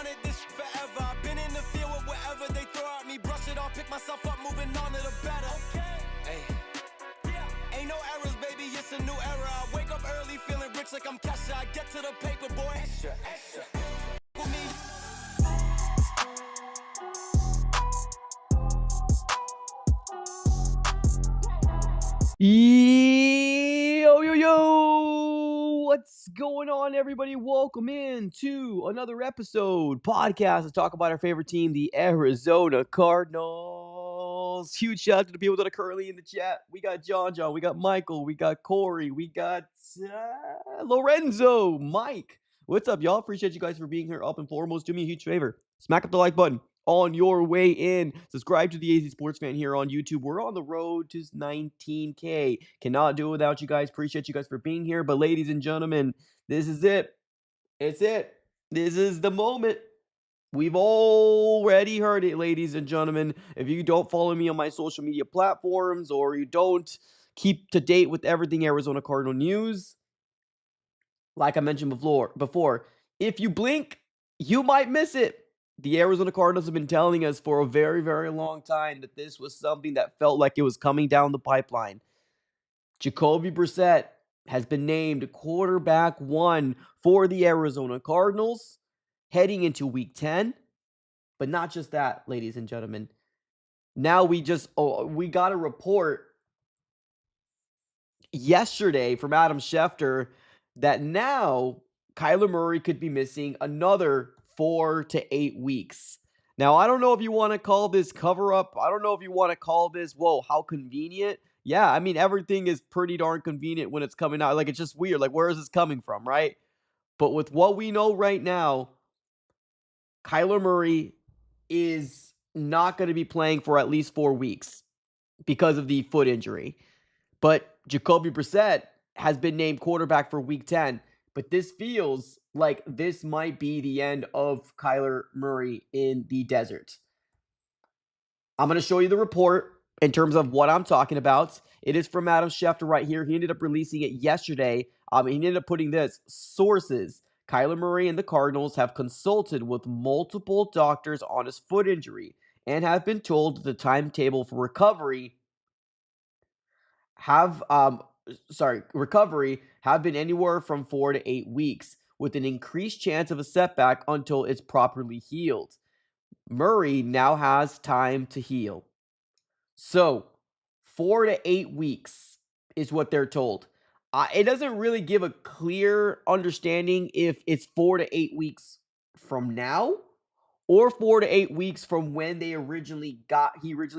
wanted this forever. I've been in the field with whatever they throw at me. Brush it off, pick myself up, moving on to the better. Hey. Ain't no errors, baby, it's a new era. I wake up early, feeling rich like I'm Kesha. I get to the paper, boy. Extra. With me. Yo, what's going on, everybody? Welcome in to another episode podcast to talk about our favorite team, the Arizona Cardinals. Huge shout out to the people that are currently in the chat. We got John, we got Michael, we got Corey, we got Lorenzo, Mike. What's up, y'all? Appreciate you guys for being here. Up and foremost, do me a huge favor. Smack up the like button on your way in. Subscribe to the AZ Sports Fan here on YouTube. We're on the road to 19K. Cannot do it without you guys. Appreciate you guys for being here. But ladies and gentlemen, this is it. It's it. This is the moment. We've already heard it, ladies and gentlemen. If you don't follow me on my social media platforms or you don't keep to date with everything Arizona Cardinal news, like I mentioned before, if you blink, you might miss it. The Arizona Cardinals have been telling us for a very, very long time that this was something that felt like it was coming down the pipeline. Jacoby Brissett has been named quarterback 1 for the Arizona Cardinals heading into week 10. But not just that, ladies and gentlemen. Now we got a report yesterday from Adam Schefter that now Kyler Murray could be missing another 4 to 8 weeks. Now, I don't know if you want to call this cover up. I don't know if you want to call this, whoa, how convenient. Yeah, I mean, everything is pretty darn convenient when it's coming out. Like, it's just weird. Like, where is this coming from, right? But with what we know right now, Kyler Murray is not going to be playing for at least 4 weeks because of the foot injury. But Jacoby Brissett has been named quarterback for week 10. But this feels like this might be the end of Kyler Murray in the desert. I'm going to show you the report in terms of what I'm talking about. It is from Adam Schefter right here. He ended up releasing it yesterday. He ended up putting this. Sources: Kyler Murray and the Cardinals have consulted with multiple doctors on his foot injury and have been told the timetable for recovery have been anywhere from 4 to 8 weeks, with an increased chance of a setback until it's properly healed. Murray now has time to heal. So, 4 to 8 weeks is what they're told. It doesn't really give a clear understanding if it's 4 to 8 weeks from now or 4 to 8 weeks from when he originally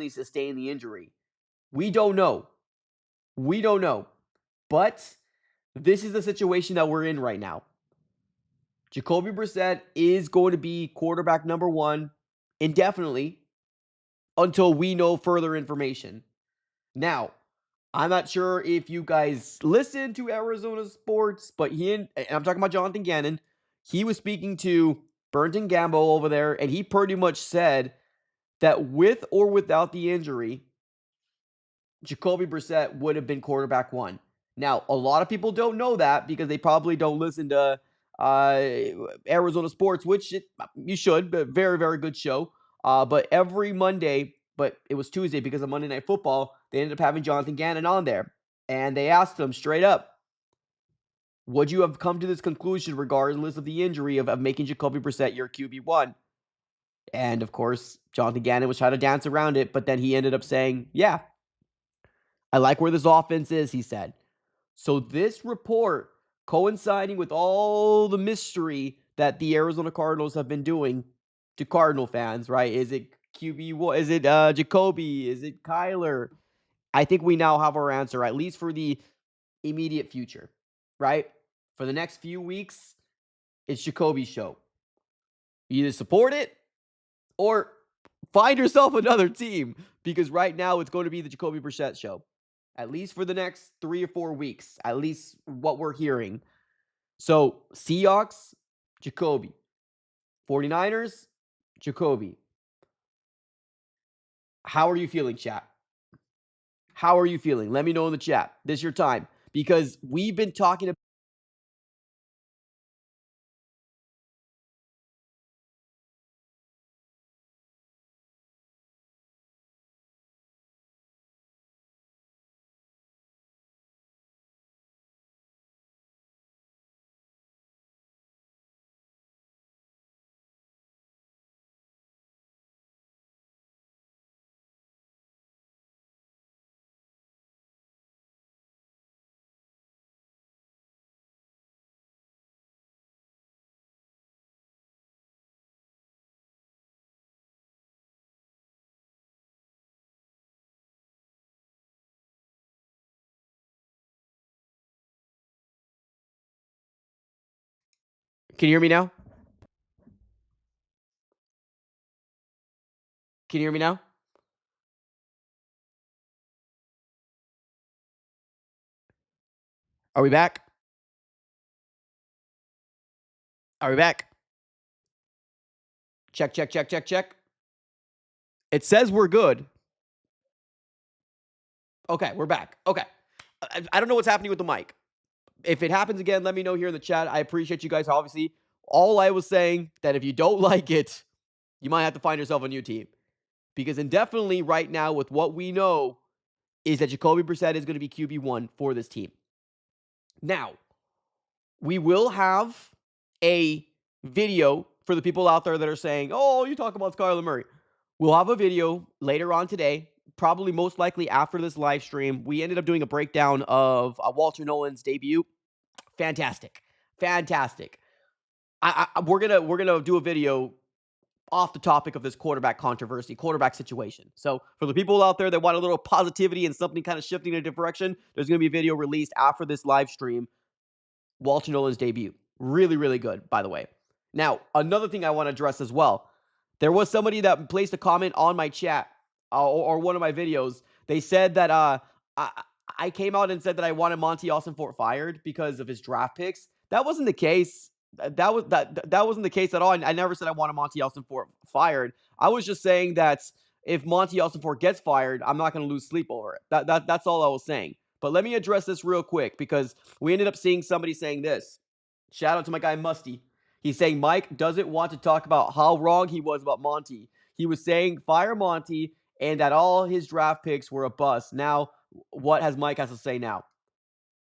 sustained the injury. We don't know. But this is the situation that we're in right now. Jacoby Brissett is going to be quarterback number 1 indefinitely until we know further information. Now, I'm not sure if you guys listen to Arizona sports, but and I'm talking about Jonathan Gannon, he was speaking to Burnt and Gambo over there, and he pretty much said that with or without the injury, Jacoby Brissett would have been quarterback 1. Now, a lot of people don't know that because they probably don't listen to Arizona sports, which you should, but very, very good show. But every Monday, but it was Tuesday because of Monday Night Football, they ended up having Jonathan Gannon on there. And they asked him straight up, would you have come to this conclusion regardless of the injury of making Jacoby Brissett your QB1? And, of course, Jonathan Gannon was trying to dance around it, but then he ended up saying, yeah, I like where this offense is, he said. So this report, coinciding with all the mystery that the Arizona Cardinals have been doing to Cardinal fans, right? Is it QB? Is it Jacoby? Is it Kyler? I think we now have our answer, at least for the immediate future, right? For the next few weeks, it's Jacoby's show. You either support it or find yourself another team, because right now it's going to be the Jacoby Brissett show. At least for the next 3 or 4 weeks. At least what we're hearing. So, Seahawks, Jacoby. 49ers, Jacoby. How are you feeling, chat? How are you feeling? Let me know in the chat. This is your time. Because we've been talking about Can you hear me now? Can you hear me now? Are we back? Are we back? Check, check, check, check, check. It says we're good. Okay, we're back. Okay. I don't know what's happening with the mic. If it happens again, let me know here in the chat. I appreciate you guys, obviously. All I was saying that if you don't like it, you might have to find yourself a new team. Because indefinitely right now, with what we know, is that Jacoby Brissett is going to be QB1 for this team. Now, we will have a video for the people out there that are saying, oh, you talk about Kyler Murray. We'll have a video later on today, probably most likely after this live stream. We ended up doing a breakdown of Walter Nolan's debut. Fantastic. Fantastic. We're gonna do a video off the topic of this quarterback controversy, quarterback situation. So for the people out there that want a little positivity and something kind of shifting in a different direction, there's going to be a video released after this live stream. Walter Nolan's debut. Really, really good, by the way. Now, another thing I want to address as well. There was somebody that placed a comment on my chat or one of my videos. They said that I came out and said that I wanted Monty Austin-Fort fired because of his draft picks. That wasn't the case. That wasn't the case at all. I never said I wanted Monty Austin-Fort fired. I was just saying that if Monty Austin-Fort gets fired, I'm not going to lose sleep over it. That's all I was saying. But let me address this real quick because we ended up seeing somebody saying this. Shout out to my guy Musty. He's saying Mike doesn't want to talk about how wrong he was about Monty. He was saying fire Monty and that all his draft picks were a bust. Now, what has Mike has to say now?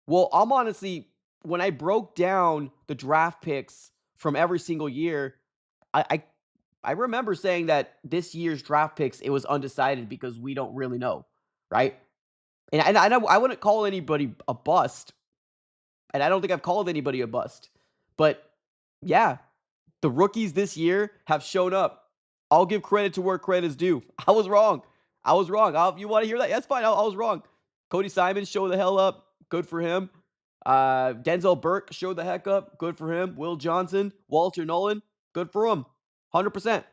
Well, I'm honestly, when I broke down the draft picks from every single year, I remember saying that this year's draft picks, it was undecided because we don't really know, right? And I wouldn't call anybody a bust, and I don't think I've called anybody a bust. But yeah, the rookies this year have shown up. I'll give credit to where credit is due. I was wrong. If you want to hear that, that's fine. I was wrong. Cody Simon showed the hell up. Good for him. Denzel Burke showed the heck up. Good for him. Will Johnson, Walter Nolan. Good for him. 100%.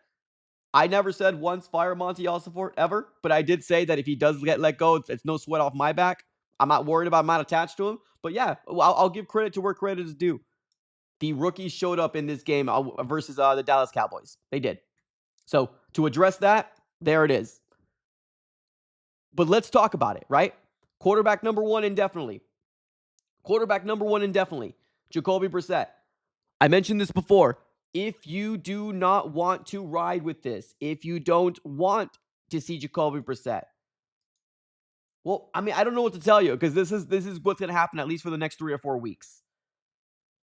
I never said once fire Monty Ossenfort ever, but I did say that if he does get let go, it's no sweat off my back. I'm not worried about, I'm not attached to him. But yeah, I'll give credit to where credit is due. The rookies showed up in this game versus the Dallas Cowboys. They did. So to address that, there it is. But let's talk about it, right? Quarterback number one indefinitely. Jacoby Brissett. I mentioned this before. If you do not want to ride with this, if you don't want to see Jacoby Brissett, well, I mean, I don't know what to tell you because this is what's going to happen at least for the next 3 or 4 weeks.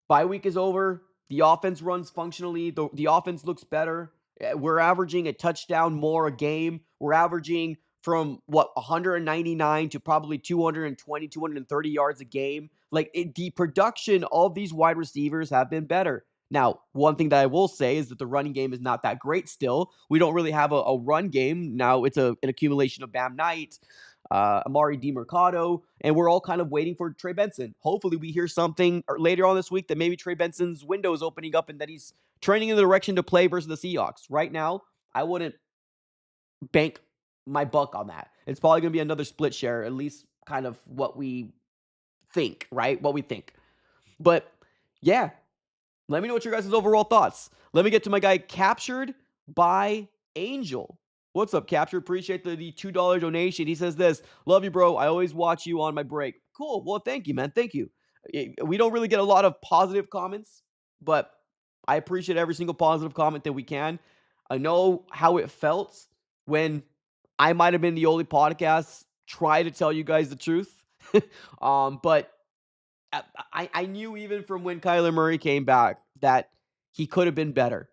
Bye week is over. The offense runs functionally. The offense looks better. We're averaging a touchdown more a game. We're averaging from 199 to probably 220, 230 yards a game. The production of these wide receivers have been better. Now, one thing that I will say is that the running game is not that great still. We don't really have a run game. Now it's an accumulation of Bam Knight, Amari DiMercado, and we're all kind of waiting for Trey Benson. Hopefully we hear something later on this week that maybe Trey Benson's window is opening up and that he's trending in the direction to play versus the Seahawks. Right now, I wouldn't bank my buck on that. It's probably going to be another split share, at least kind of what we think, right? What we think. But yeah, let me know what your guys' overall thoughts. Let me get to my guy Captured by Angel. What's up, Captured? Appreciate the $2 donation. He says this, love you, bro. I always watch you on my break. Cool. Well, thank you, man. Thank you. We don't really get a lot of positive comments, but I appreciate every single positive comment that we can. I know how it felt when I might have been the only podcast try to tell you guys the truth. But I knew even from when Kyler Murray came back that he could have been better.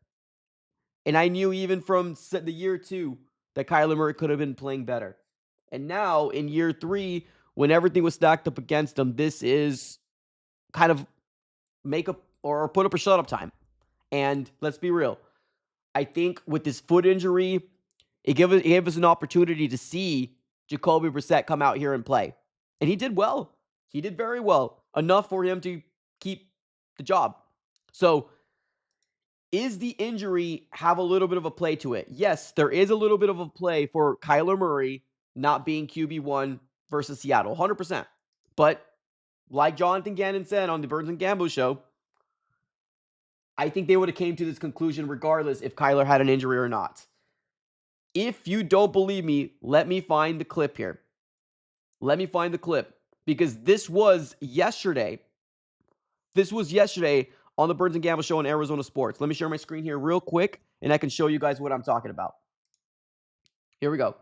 And I knew even from the year 2 that Kyler Murray could have been playing better. And now in year 3, when everything was stacked up against him, this is kind of make up or put up or shut up time. And let's be real. I think with this foot injury, it gave us an opportunity to see Jacoby Brissett come out here and play. And he did well. He did very well. Enough for him to keep the job. So Is the injury have a little bit of a play to it? Yes, there is a little bit of a play for Kyler Murray not being QB1 versus Seattle, 100%. But like Jonathan Gannon said on the Burns and Gamble show, I think they would have came to this conclusion regardless if Kyler had an injury or not. If you don't believe me, let me find the clip here. Let me find the clip because this was yesterday. This was yesterday on the Burns and Gamble show on Arizona Sports. Let me share my screen here real quick and I can show you guys what I'm talking about. Here we go.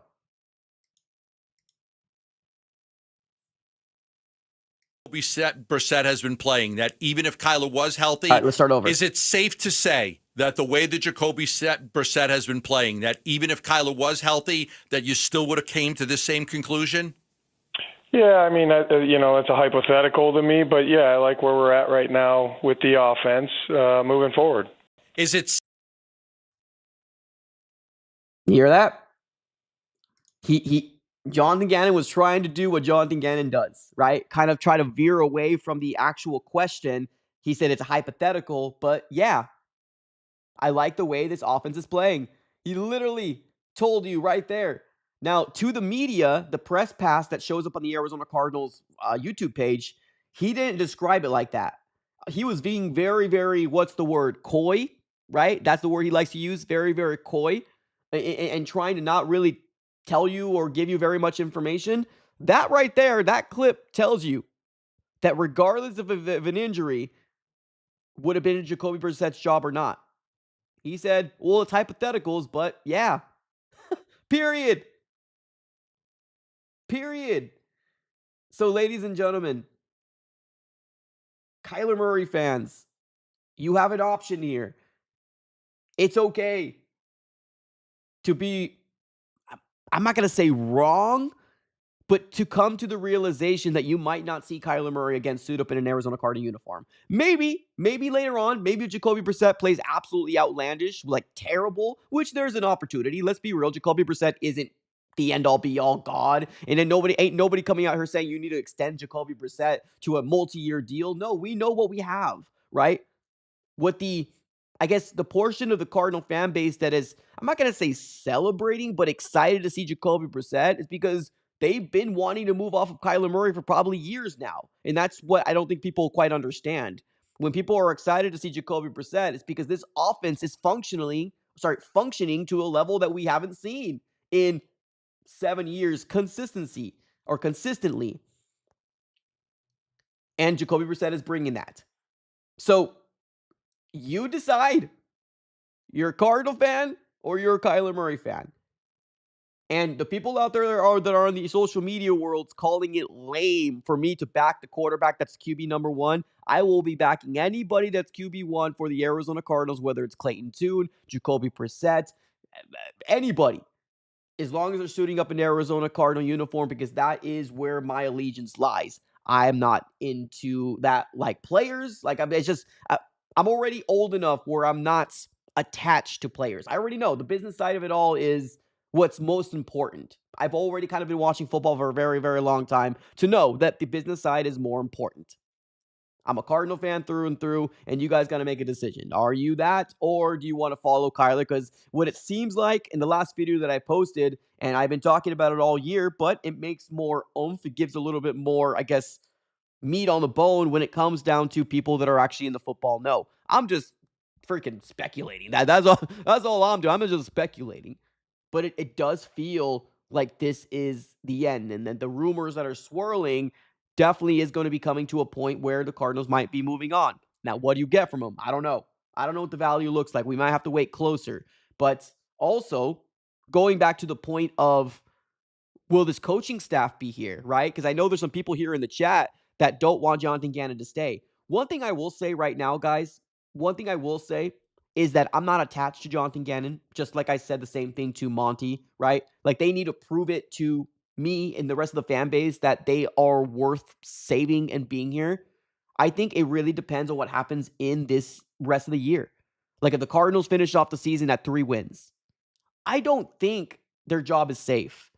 Brissett has been playing, that even if Kyler was healthy, all right, let's start over. Is it safe to say that the way that Jacoby Brissett has been playing, that even if Kyler was healthy, that you still would have came to this same conclusion? Yeah, I mean, it's a hypothetical to me, but yeah, I like where we're at right now with the offense moving forward. Is it? You hear that? Jonathan Gannon was trying to do what Jonathan Gannon does, right? Kind of try to veer away from the actual question. He said it's a hypothetical, but yeah, I like the way this offense is playing. He literally told you right there. Now, to the media, the press pass that shows up on the Arizona Cardinals YouTube page, he didn't describe it like that. He was being very, very, what's the word? Coy, right? That's the word he likes to use. Very, very coy and trying to not really tell you or give you very much information. That right there, that clip tells you that regardless of an injury, would have been Jacoby Brissett's job or not. He said, well, it's hypotheticals, but yeah. Period. So, ladies and gentlemen, Kyler Murray fans, you have an option here. It's okay to be, I'm not going to say wrong, but to come to the realization that you might not see Kyler Murray again suit up in an Arizona Cardinal uniform. Maybe later on, maybe if Jacoby Brissett plays absolutely outlandish, like terrible, which there's an opportunity. Let's be real, Jacoby Brissett isn't the end-all be-all god, and then ain't nobody coming out here saying you need to extend Jacoby Brissett to a multi-year deal. No, we know what we have, right? What I guess the portion of the Cardinal fan base that is, I'm not going to say celebrating, but excited to see Jacoby Brissett is because they've been wanting to move off of Kyler Murray for probably years now. And that's what I don't think people quite understand. When people are excited to see Jacoby Brissett, it's because this offense is functioning to a level that we haven't seen in 7 years consistently. And Jacoby Brissett is bringing that. So you decide. You're a Cardinal fan or you're a Kyler Murray fan. And the people out there that are in the social media worlds calling it lame for me to back the quarterback that's QB number one, I will be backing anybody that's QB1 for the Arizona Cardinals, whether it's Clayton Tune, Jacoby Brissett, anybody, as long as they're suiting up in Arizona Cardinal uniform, because that is where my allegiance lies. I am not into that like players. Like I'm already old enough where I'm not attached to players. I already know the business side of it all is what's most important. I've already kind of been watching football for a very, very long time to know that the business side is more important. I'm a Cardinal fan through and through, and you guys got to make a decision. Are you that, or do you want to follow Kyler? Because what it seems like in the last video that I posted, and I've been talking about it all year, but it makes more oomph. It gives a little bit more, I guess, meat on the bone when it comes down to people that are actually in the football know. I'm just freaking speculating. That's all I'm doing. I'm just speculating. But it does feel like this is the end. And then the rumors that are swirling definitely is going to be coming to a point where the Cardinals might be moving on. Now, what do you get from them? I don't know. I don't know what the value looks like. We might have to wait closer. But also, going back to the point of, will this coaching staff be here, right? Because I know there's some people here in the chat that don't want Jonathan Gannon to stay. One thing I will say right now, guys, is that I'm not attached to Jonathan Gannon, just like I said the same thing to Monty, right? Like, they need to prove it to me and the rest of the fan base that they are worth saving and being here. I think it really depends on what happens in this rest of the year. Like, if the Cardinals finish off the season at 3 wins, I don't think their job is safe.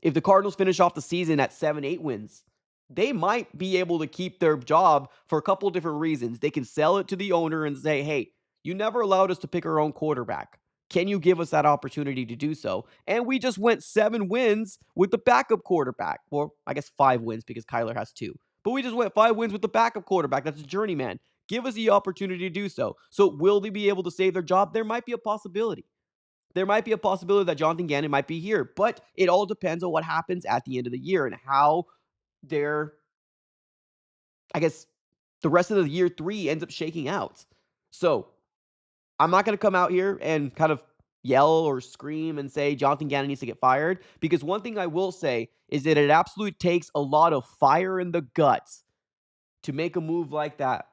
If the Cardinals finish off the season at 7, 8 wins, they might be able to keep their job for a couple of different reasons. They can sell it to the owner and say, hey, You never allowed us to pick our own quarterback. Can you give us that opportunity to do so? And we just went 7 wins with the backup quarterback. Or I guess 5 wins because Kyler has 2. But we just went 5 wins with the backup quarterback. That's a journeyman. Give us the opportunity to do so. So will they be able to save their job? There might be a possibility. There might be a possibility that Jonathan Gannon might be here. But it all depends on what happens at the end of the year and how their, I guess, the rest of the year 3 ends up shaking out. So I'm not going to come out here and kind of yell or scream and say Jonathan Gannon needs to get fired, because one thing I will say is that it absolutely takes a lot of fire in the guts to make a move like that,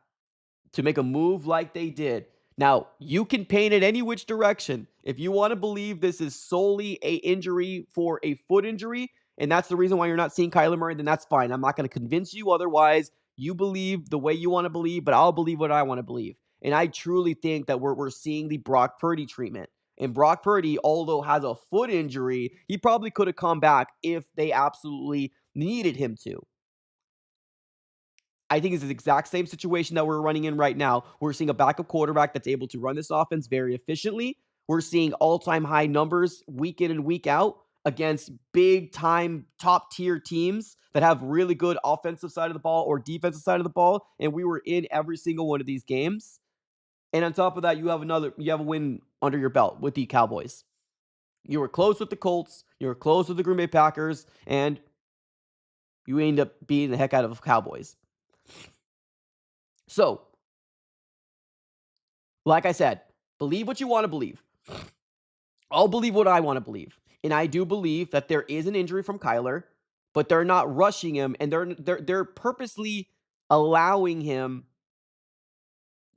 to make a move like they did. Now, you can paint it any which direction. If you want to believe this is solely a injury for a foot injury, and that's the reason why you're not seeing Kyler Murray, then that's fine. I'm not going to convince you otherwise. You believe the way you want to believe, but I'll believe what I want to believe. And I truly think that we're seeing the Brock Purdy treatment. And Brock Purdy, although has a foot injury, he probably could have come back if they absolutely needed him to. I think it's the exact same situation that we're running in right now. We're seeing a backup quarterback that's able to run this offense very efficiently. We're seeing all-time high numbers week in and week out against big-time top-tier teams that have really good offensive side of the ball or defensive side of the ball, and we were in every single one of these games. And on top of that, you have a win under your belt with the Cowboys. You were close with the Colts, you were close with the Green Bay Packers, and you end up beating the heck out of the Cowboys. So, like I said, believe what you want to believe. I'll believe what I want to believe. And I do believe that there is an injury from Kyler, but they're not rushing him, and they're purposely allowing him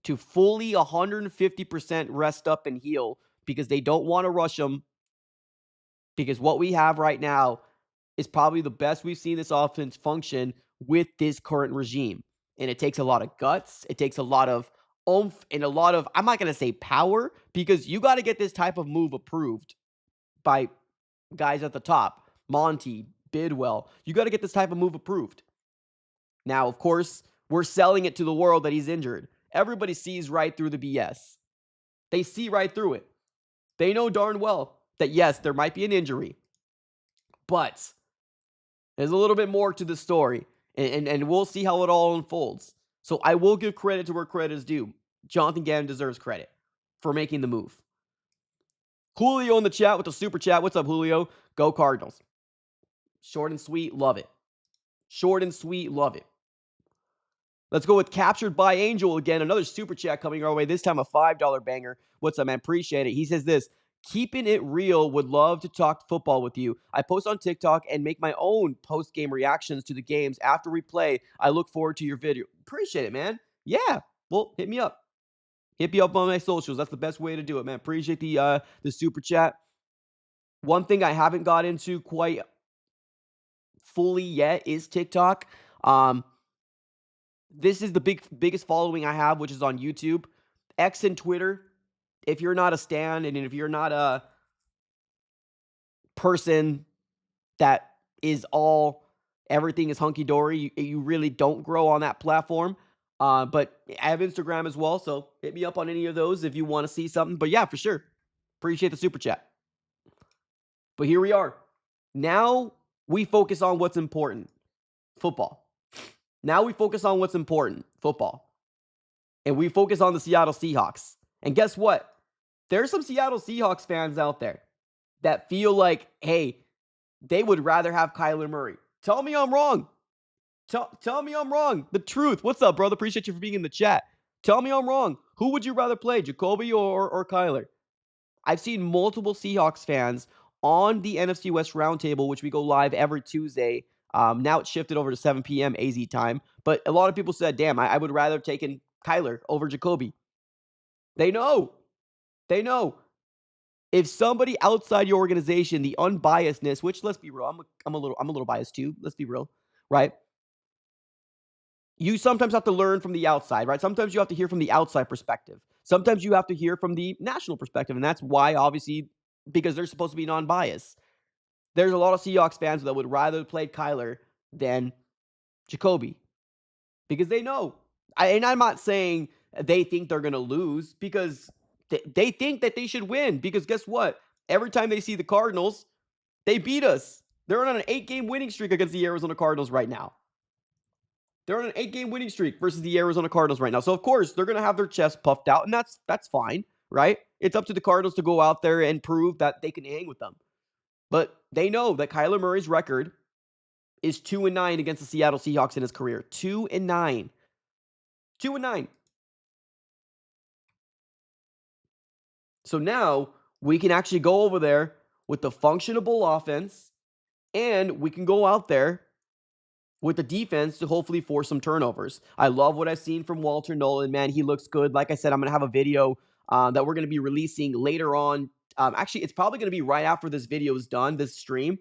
to fully 150% rest up and heal because they don't want to rush him, because what we have right now is probably the best we've seen this offense function with this current regime. And it takes a lot of guts. It takes a lot of oomph and a lot of, I'm not going to say power, because you got to get this type of move approved by guys at the top. Monty, Bidwell. You got to get this type of move approved. Now, of course, we're selling it to the world that he's injured. Everybody sees right through the BS. They see right through it. They know darn well that, yes, there might be an injury, but there's a little bit more to the story, and we'll see how it all unfolds. So I will give credit to where credit is due. Jonathan Gannon deserves credit for making the move. Julio in the chat with the super chat. What's up, Julio? Go Cardinals. Short and sweet, love it. Short and sweet, love it. Let's go with Captured by Angel again. Another super chat coming our way. This time a $5 banger. What's up, man? Appreciate it. He says this: keeping it real, would love to talk football with you. I post on TikTok and make my own post-game reactions to the games after we play. I look forward to your video. Appreciate it, man. Yeah. Well, hit me up. Hit me up on my socials. That's the best way to do it, man. Appreciate the super chat. One thing I haven't got into quite fully yet is TikTok. This is the biggest following I have, which is on YouTube. X and Twitter. If you're not a stan, and if you're not a person that is everything is hunky-dory, you really don't grow on that platform. But I have Instagram as well, so hit me up on any of those if you want to see something. But yeah, for sure. Appreciate the super chat. But here we are. Now we focus on what's important. Football. Now we focus on what's important. Football. And we focus on the Seattle Seahawks. And guess what? There's some Seattle Seahawks fans out there that feel like, hey, they would rather have Kyler Murray. Tell me I'm wrong. Tell me I'm wrong. The truth. What's up, brother? Appreciate you for being in the chat. Tell me I'm wrong. Who would you rather play, Jacoby or Kyler? I've seen multiple Seahawks fans on the NFC West Roundtable, which we go live every Tuesday. Now it's shifted over to 7 p.m. AZ time. But a lot of people said, damn, I would rather have taken Kyler over Jacoby. They know. They know. If somebody outside your organization, the unbiasedness, which, let's be real, I'm a little biased too. Let's be real, right? You sometimes have to learn from the outside, right? Sometimes you have to hear from the outside perspective. Sometimes you have to hear from the national perspective, and that's why, obviously, because they're supposed to be non-biased. There's a lot of Seahawks fans that would rather play Kyler than Jacoby because they know. And I'm not saying they think they're going to lose because they think that they should win. Because guess what? Every time they see the Cardinals, they beat us. They're on an 8-game winning streak against the Arizona Cardinals right now. They're on an 8-game winning streak versus the Arizona Cardinals right now. So, of course, they're going to have their chest puffed out, and that's fine, right? It's up to the Cardinals to go out there and prove that they can hang with them. But they know that Kyler Murray's record is 2-9 against the Seattle Seahawks in his career. 2-9. 2-9. So now we can actually go over there with the functionable offense, and we can go out there with the defense to hopefully force some turnovers. I love what I've seen from Walter Nolan, man. He looks good. Like I said, I'm going to have a video that we're going to be releasing later on. Actually, it's probably going to be right after this video is done, this stream.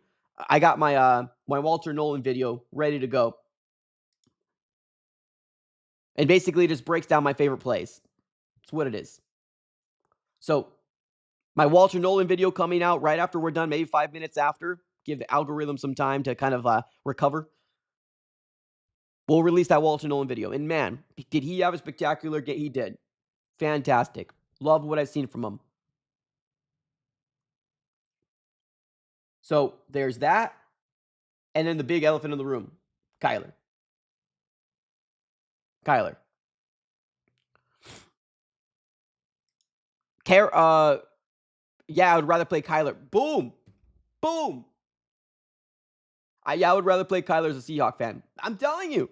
I got my my Walter Nolan video ready to go. And basically, it just breaks down my favorite plays. That's what it is. So, my Walter Nolan video coming out right after we're done, maybe 5 minutes after. Give the algorithm some time to kind of recover. We'll release that Walter Nolan video. And man, did he have a spectacular game? He did. Fantastic. Love what I've seen from him. So there's that. And then the big elephant in the room, Kyler. Yeah, I would rather play Kyler. Boom. Boom. I would rather play Kyler as a Seahawk fan. I'm telling you.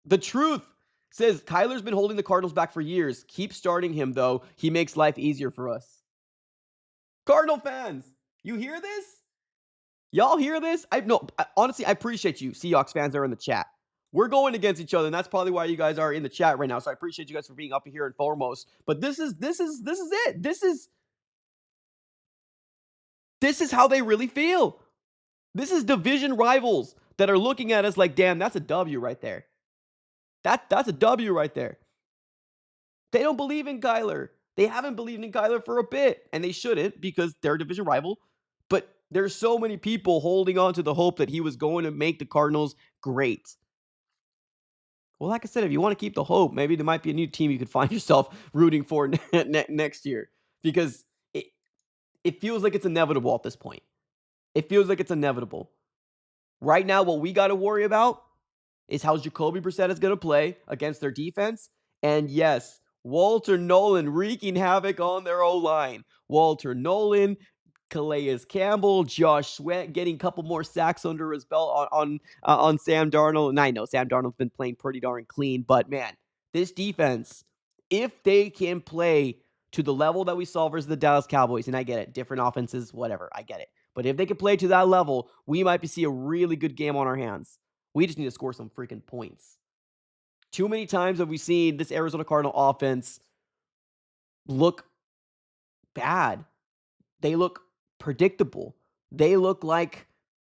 The truth says Kyler's been holding the Cardinals back for years. Keep starting him, though. He makes life easier for us. Cardinal fans, you hear this? Y'all hear this? Honestly, I appreciate you, Seahawks fans that are in the chat. We're going against each other, and that's probably why you guys are in the chat right now. So I appreciate you guys for being up here and foremost. But this is it. This is how they really feel. This is division rivals that are looking at us like, damn, that's a W right there. That's a W right there. They don't believe in Kyler. They haven't believed in Kyler for a bit, and they shouldn't because they're a division rival. But there's so many people holding on to the hope that he was going to make the Cardinals great. Well, like I said, if you want to keep the hope, maybe there might be a new team you could find yourself rooting for next year because it feels like it's inevitable at this point. It feels like it's inevitable. Right now, what we got to worry about is how Jacoby Brissett is going to play against their defense. And yes, Walter Nolan wreaking havoc on their O-line. Walter Nolan, Calais Campbell, Josh Sweat getting a couple more sacks under his belt on Sam Darnold. And I know Sam Darnold's been playing pretty darn clean, but man, this defense, if they can play to the level that we saw versus the Dallas Cowboys, and I get it, different offenses, whatever, I get it. But if they can play to that level, we might be seeing a really good game on our hands. We just need to score some freaking points. Too many times have we seen this Arizona Cardinal offense look bad. They look predictable. They look like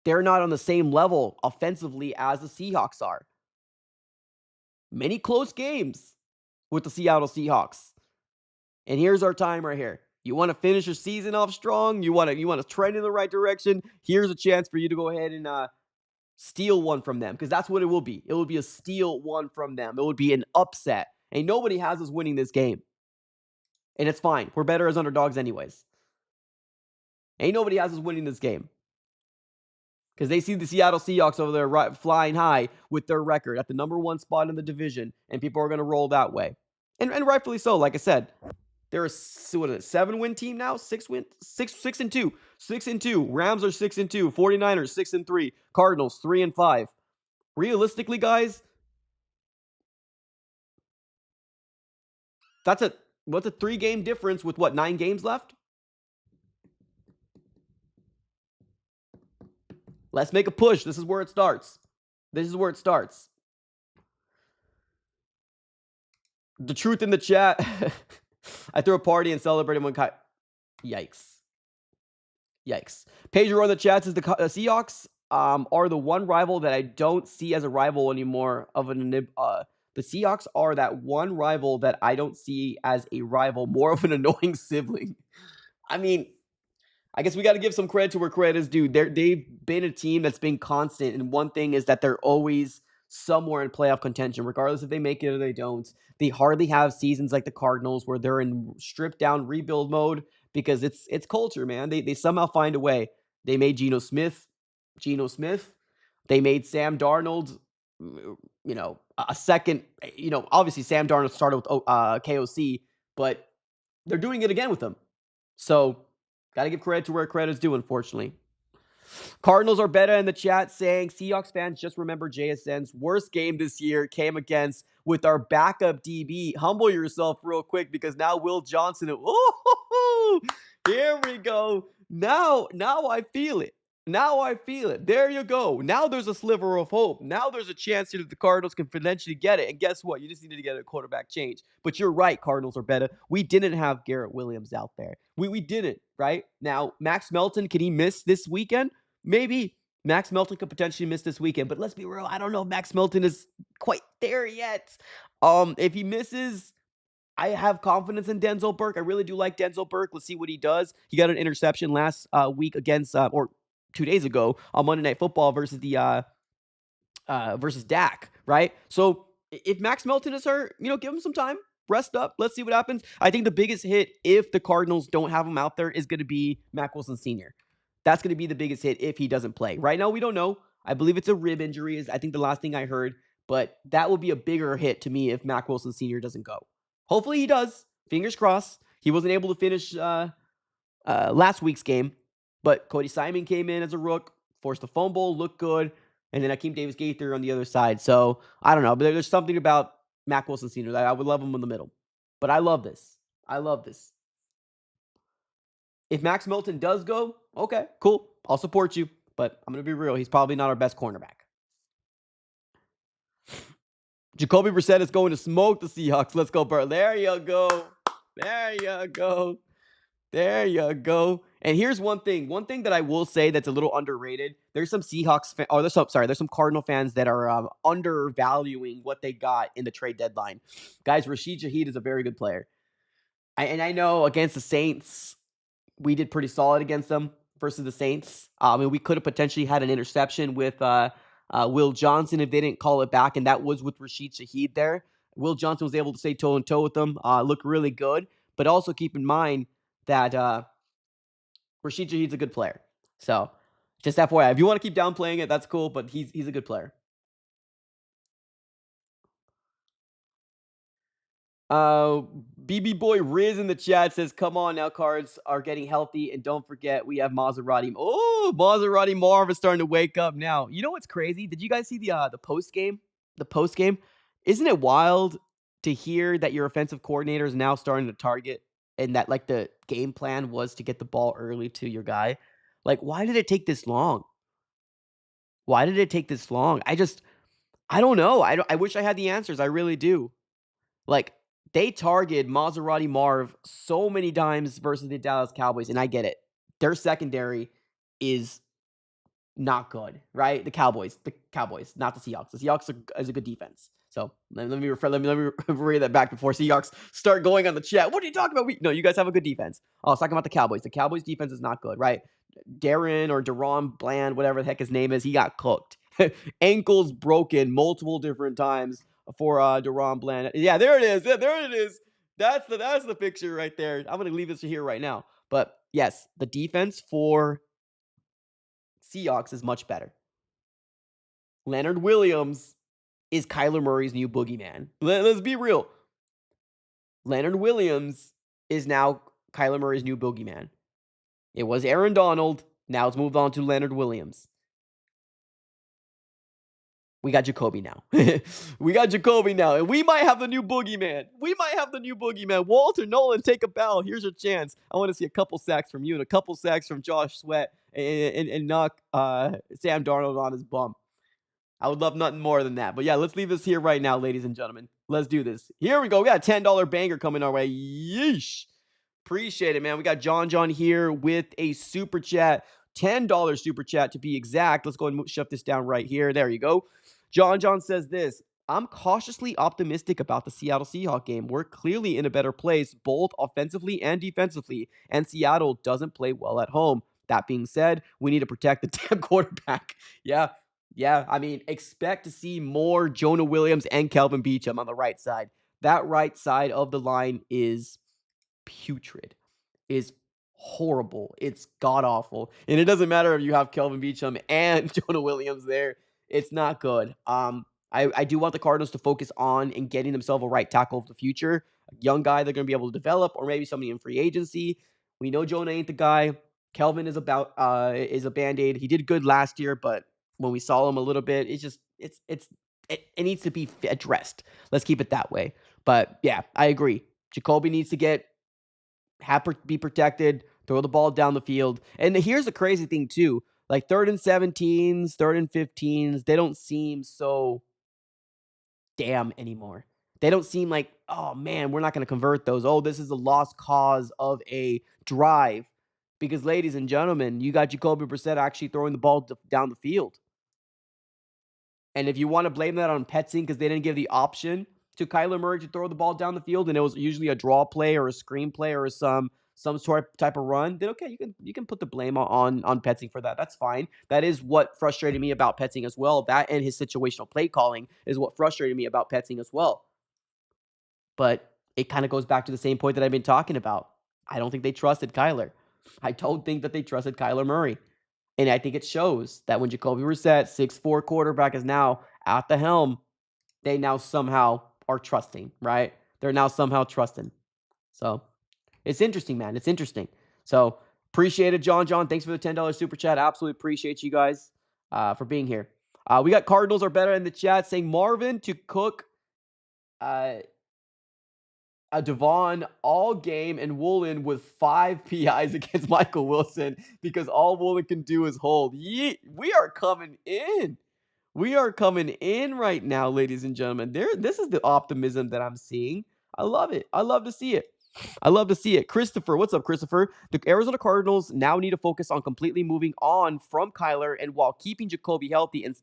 they're not on the same level offensively as the Seahawks are. Many close games with the Seattle Seahawks. And here's our time right here. You want to finish your season off strong? You want to trend in the right direction? Here's a chance for you to go ahead and steal one from them, because that's what it will be. It will be a steal one from them. It would be an upset. And nobody has us winning this game. And it's fine. We're better as underdogs anyways. Ain't nobody has us winning this game. Because they see the Seattle Seahawks over there flying high with their record at the number 1 spot in the division, and people are going to roll that way. And rightfully so. Like I said, they're a 7-win team now. 6-2. 6-2. Rams are 6-2. 49ers 6-3. Cardinals 3-5. Realistically, guys, what's a 3-game difference with 9 games left? Let's make a push. This is where it starts. The truth in the chat. I threw a party and celebrated when Yikes. Pedro in the chat says the Seahawks are the one rival that I don't see as a rival anymore. The Seahawks are that one rival that I don't see as a rival, more of an annoying sibling. I mean, I guess we got to give some credit to where credit is due. They've been a team that's been constant, and one thing is that they're always somewhere in playoff contention, regardless if they make it or they don't. They hardly have seasons like the Cardinals where they're in stripped down rebuild mode because it's culture, man. They somehow find a way. They made Geno Smith. They made Sam Darnold, a second. Obviously Sam Darnold started with KOC, but they're doing it again with him. So, got to give credit to where credit is due, unfortunately. Cardinals are better in the chat saying, Seahawks fans, just remember JSN's worst game this year came against with our backup DB. Humble yourself real quick because now Will Johnson. Oh, here we go. Now I feel it. There you go. Now there's a sliver of hope. Now there's a chance that the Cardinals can potentially get it. And guess what? You just need to get a quarterback change. But you're right. Cardinals are better. We didn't have Garrett Williams out there. We didn't, right? Now, Max Melton, can he miss this weekend? Maybe. Max Melton could potentially miss this weekend. But let's be real. I don't know if Max Melton is quite there yet. If he misses, I have confidence in Denzel Burke. I really do like Denzel Burke. Let's see what he does. He got an interception last week against, or 2 days ago on Monday Night Football versus versus Dak, right? So if Max Melton is hurt, give him some time, rest up. Let's see what happens. I think the biggest hit if the Cardinals don't have him out there is going to be Mack Wilson Sr. That's going to be the biggest hit if he doesn't play. Right now, we don't know. I believe it's a rib injury is I think the last thing I heard, but that would be a bigger hit to me if Mack Wilson Sr. doesn't go. Hopefully he does. Fingers crossed. He wasn't able to finish last week's game. But Cody Simon came in as a rook, forced a fumble, looked good, and then Akeem Davis-Gaither on the other side. So, I don't know. But there's something about Mack Wilson Sr. that I would love him in the middle. But I love this. If Max Melton does go, okay, cool. I'll support you. But I'm going to be real. He's probably not our best cornerback. Jacoby Brissett is going to smoke the Seahawks. Let's go, Bert. There you go. And here's one thing that I will say that's a little underrated. There's some there's some Cardinal fans that are undervaluing what they got in the trade deadline. Guys, Rashid Shaheed is a very good player. I know against the Saints, we did pretty solid against them versus the Saints. We could have potentially had an interception with Will Johnson if they didn't call it back, and that was with Rashid Shaheed there. Will Johnson was able to stay toe-and-toe with them, look really good. But also keep in mind that Rashid Shaheed's a good player. So, just FYI, if you want to keep downplaying it, that's cool, but he's a good player. BB Boy Riz in the chat says, come on now, Cards are getting healthy, and don't forget, we have Maserati. Oh, Maserati Marv is starting to wake up now. You know what's crazy? Did you guys see the post-game? The post-game? Isn't it wild to hear that your offensive coordinator is now starting to target and that, like, the game plan was to get the ball early to your guy? Like, why did it take this long? I don't know. I wish I had the answers. I really do. Like, they targeted Maserati Marv so many times versus the Dallas Cowboys, and I get it. Their secondary is not good, right? The Cowboys, not the Seahawks. The Seahawks is a good defense. So let me read that back before Seahawks start going on the chat. What are you talking about? No, you guys have a good defense. I was talking about the Cowboys. The Cowboys defense is not good, right? Deron Bland, whatever the heck his name is, he got cooked. Ankles broken multiple different times for Deron Bland. Yeah, there it is. That's the picture right there. I'm going to leave this here right now. But yes, the defense for Seahawks is much better. Leonard Williams is Kyler Murray's new boogeyman. Let's be real. Leonard Williams is now Kyler Murray's new boogeyman. It was Aaron Donald. Now it's moved on to Leonard Williams. We got Jacoby now. And we might have the new boogeyman. Walter Nolan, take a bow. Here's your chance. I want to see a couple sacks from you and a couple sacks from Josh Sweat and knock Sam Darnold on his bum. I would love nothing more than that. But yeah, let's leave this here right now, ladies and gentlemen. Let's do this. Here we go. We got a $10 banger coming our way. Yeesh. Appreciate it, man. We got John here with a super chat. $10 super chat to be exact. Let's go ahead and shove this down right here. There you go. John says this. I'm cautiously optimistic about the Seattle Seahawks game. We're clearly in a better place, both offensively and defensively, and Seattle doesn't play well at home. That being said, we need to protect the damn quarterback. Yeah, Yeah, I mean, expect to see more Jonah Williams and Kelvin Beachum on the right side. That right side of the line is putrid, is horrible. It's god awful. And it doesn't matter if you have Kelvin Beachum and Jonah Williams there. It's not good. I do want the Cardinals to focus on and getting themselves a right tackle of the future. A young guy they're going to be able to develop, or maybe somebody in free agency. We know Jonah ain't the guy. Kelvin is a band-aid. He did good last year, but when we saw him a little bit, it needs to be addressed. Let's keep it that way. But yeah, I agree. Jacoby needs to be protected, throw the ball down the field. And here's the crazy thing too. Like 3rd and 17s, 3rd and 15s, they don't seem so damn anymore. They don't seem like, oh man, we're not going to convert those. Oh, this is a lost cause of a drive. Because ladies and gentlemen, you got Jacoby Brissett actually throwing the ball down the field. And if you want to blame that on Petzing because they didn't give the option to Kyler Murray to throw the ball down the field, and it was usually a draw play or a screen play or some sort of type of run, then okay, you can put the blame on Petzing for that. That's fine. That is what frustrated me about Petzing as well. That and his situational play calling is what frustrated me about Petzing as well. But it kind of goes back to the same point that I've been talking about. I don't think they trusted Kyler. I don't think that they trusted Kyler Murray. And I think it shows that when Jacoby Brissett, 6'4" quarterback, is now at the helm, they now somehow are trusting, right? They're now somehow trusting. So it's interesting, man. It's interesting. So appreciate it, John. Thanks for the $10 super chat. Absolutely appreciate you guys for being here. We got Cardinals are better in the chat saying Marvin to cook Devon all game and Woolen with 5 PIs against Michael Wilson because all Woolen can do is hold. We are coming in. We are coming in right now, ladies and gentlemen. This is the optimism that I'm seeing. I love it. I love to see it. I love to see it. Christopher, what's up, Christopher? The Arizona Cardinals now need to focus on completely moving on from Kyler and while keeping Jacoby healthy. And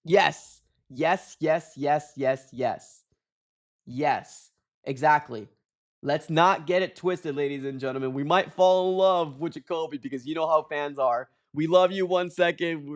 yes. Yes, exactly. Let's not get it twisted, ladies and gentlemen. We might fall in love with Jacoby because you know how fans are. We love you 1 second. We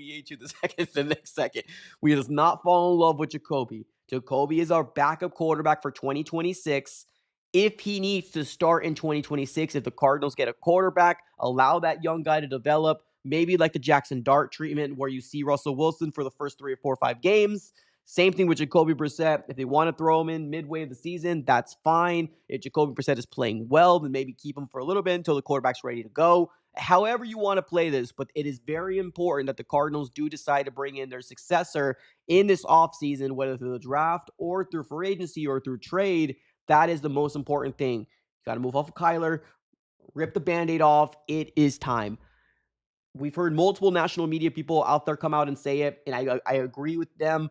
hate you the next second. We just not fall in love with Jacoby. Jacoby is our backup quarterback for 2026. If he needs to start in 2026, if the Cardinals get a quarterback, allow that young guy to develop, maybe like the Jackson Dart treatment where you see Russell Wilson for the first 3 or 4 or 5 games. Same thing with Jacoby Brissett. If they want to throw him in midway of the season, that's fine. If Jacoby Brissett is playing well, then maybe keep him for a little bit until the quarterback's ready to go. However you want to play this, but it is very important that the Cardinals do decide to bring in their successor in this offseason, whether through the draft or through free agency or through trade. That is the most important thing. You got to move off of Kyler, rip the Band-Aid off. It is time. We've heard multiple national media people out there come out and say it, and I agree with them.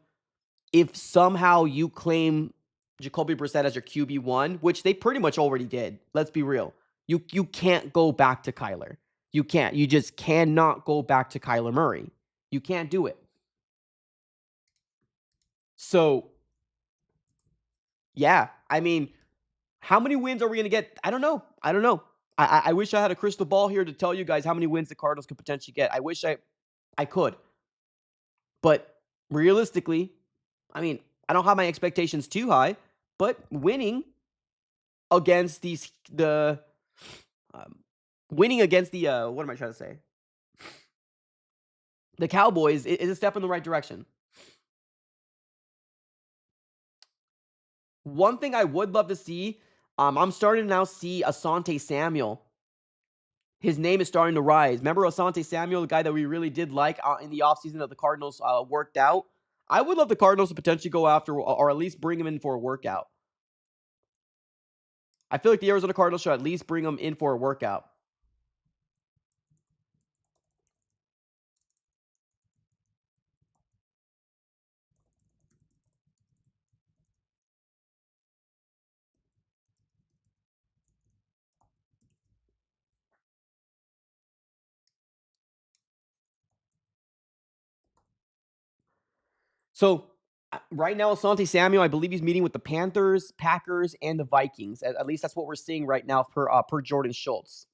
If somehow you claim Jacoby Brissett as your QB1, which they pretty much already did, let's be real. You can't go back to Kyler. You can't. You just cannot go back to Kyler Murray. You can't do it. So, yeah, I mean, how many wins are we going to get? I don't know. I wish I had a crystal ball here to tell you guys how many wins the Cardinals could potentially get. I wish I could. But realistically, I mean, I don't have my expectations too high, but winning against the what am I trying to say? The Cowboys is a step in the right direction. One thing I would love to see, I'm starting to now see Asante Samuel. His name is starting to rise. Remember Asante Samuel, the guy that we really did like in the offseason that the Cardinals worked out? I would love the Cardinals to potentially go after or at least bring him in for a workout. I feel like the Arizona Cardinals should at least bring him in for a workout. So right now, Asante Samuel, I believe he's meeting with the Panthers, Packers, and the Vikings. At least that's what we're seeing right now per Jordan Schultz.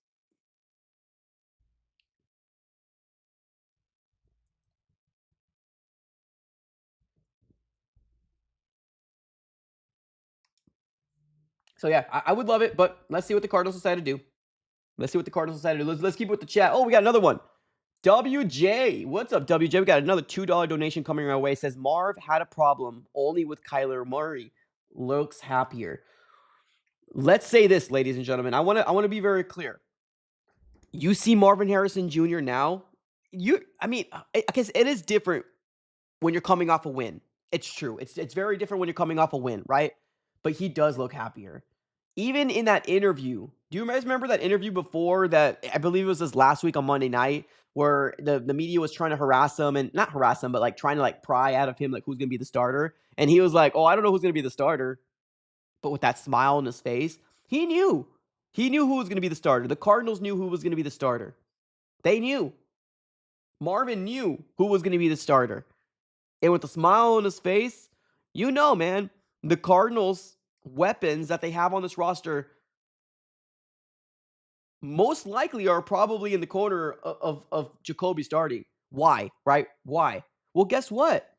So yeah, I would love it, but let's see what the Cardinals decide to do. Let's keep it with the chat. Oh, we got another one. WJ. What's up, WJ? We got another $2 donation coming our way. It says Marv had a problem only with Kyler Murray. Looks happier. Let's say this, ladies and gentlemen. I want to be very clear. You see Marvin Harrison Jr. now. I guess it is different when you're coming off a win. It's true. It's very different when you're coming off a win, right? But he does look happier. Even in that interview, do you guys remember that interview before that? I believe it was this last week on Monday night where the media was trying to harass him, and not harass him, but like trying to like pry out of him like who's going to be the starter. And he was like, "Oh, I don't know who's going to be the starter." But with that smile on his face, he knew. He knew who was going to be the starter. The Cardinals knew who was going to be the starter. They knew. Marvin knew who was going to be the starter. And with a smile on his face, you know, man, the Cardinals' weapons that they have on this roster most likely are probably in the corner of Jacoby starting. Why? Right? Why? Well, guess what?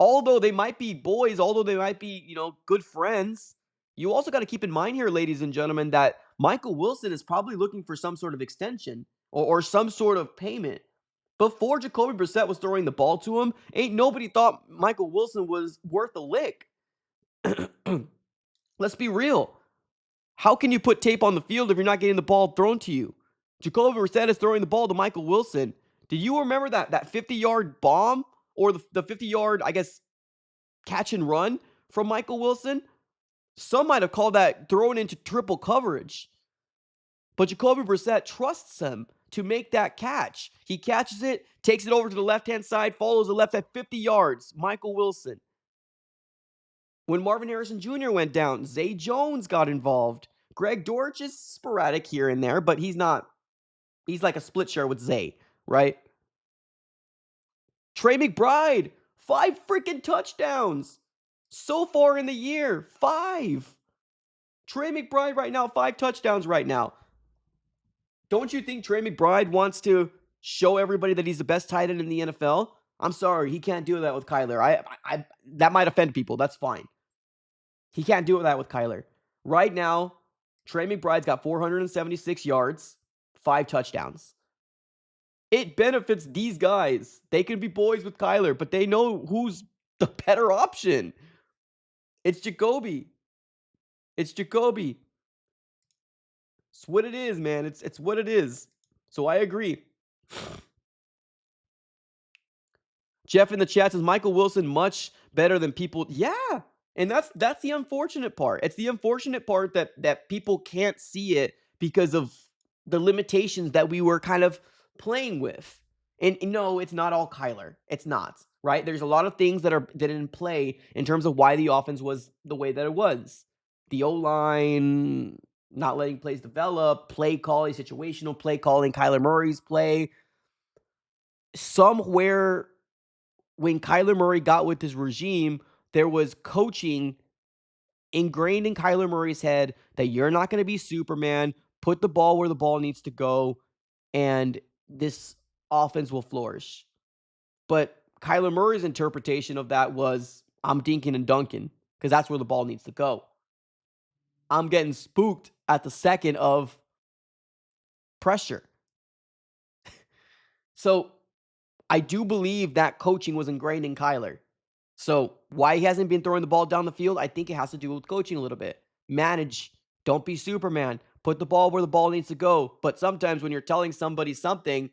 Although they might be boys, although they might be, good friends, you also got to keep in mind here, ladies and gentlemen, that Michael Wilson is probably looking for some sort of extension or some sort of payment. Before Jacoby Brissett was throwing the ball to him, ain't nobody thought Michael Wilson was worth a lick. Let's be real. How can you put tape on the field if you're not getting the ball thrown to you? Jacoby Brissett is throwing the ball to Michael Wilson. Do you remember that 50-yard bomb or the 50-yard, I guess, catch and run from Michael Wilson? Some might have called that thrown into triple coverage. But Jacoby Brissett trusts him to make that catch. He catches it, takes it over to the left-hand side, follows the left at 50 yards. Michael Wilson. When Marvin Harrison Jr. went down, Zay Jones got involved. Greg Dortch is sporadic here and there, but he's not. He's like a split share with Zay, right? Trey McBride, 5 freaking touchdowns. So far in the year, 5. Trey McBride right now, 5 touchdowns right now. Don't you think Trey McBride wants to show everybody that he's the best tight end in the NFL? I'm sorry, he can't do that with Kyler. That might offend people. That's fine. He can't do that with Kyler. Right now, Trey McBride's got 476 yards, 5 touchdowns. It benefits these guys. They can be boys with Kyler, but they know who's the better option. It's Jacoby. It's what it is, man. It's what it is. So I agree. Jeff in the chat says Michael Wilson much better than people. Yeah. And that's the unfortunate part. It's the unfortunate part that people can't see it because of the limitations that we were kind of playing with. And no, it's not all Kyler. It's not, right? There's a lot of things that didn't play in terms of why the offense was the way that it was. The O-line, not letting plays develop, play calling, situational play calling, Kyler Murray's play. Somewhere when Kyler Murray got with his regime, there was coaching ingrained in Kyler Murray's head that you're not going to be Superman, put the ball where the ball needs to go, and this offense will flourish. But Kyler Murray's interpretation of that was, I'm dinking and dunking, because that's where the ball needs to go. I'm getting spooked at the second of pressure. So I do believe that coaching was ingrained in Kyler. So why he hasn't been throwing the ball down the field, I think it has to do with coaching a little bit. Manage. Don't be Superman. Put the ball where the ball needs to go. But sometimes when you're telling somebody something,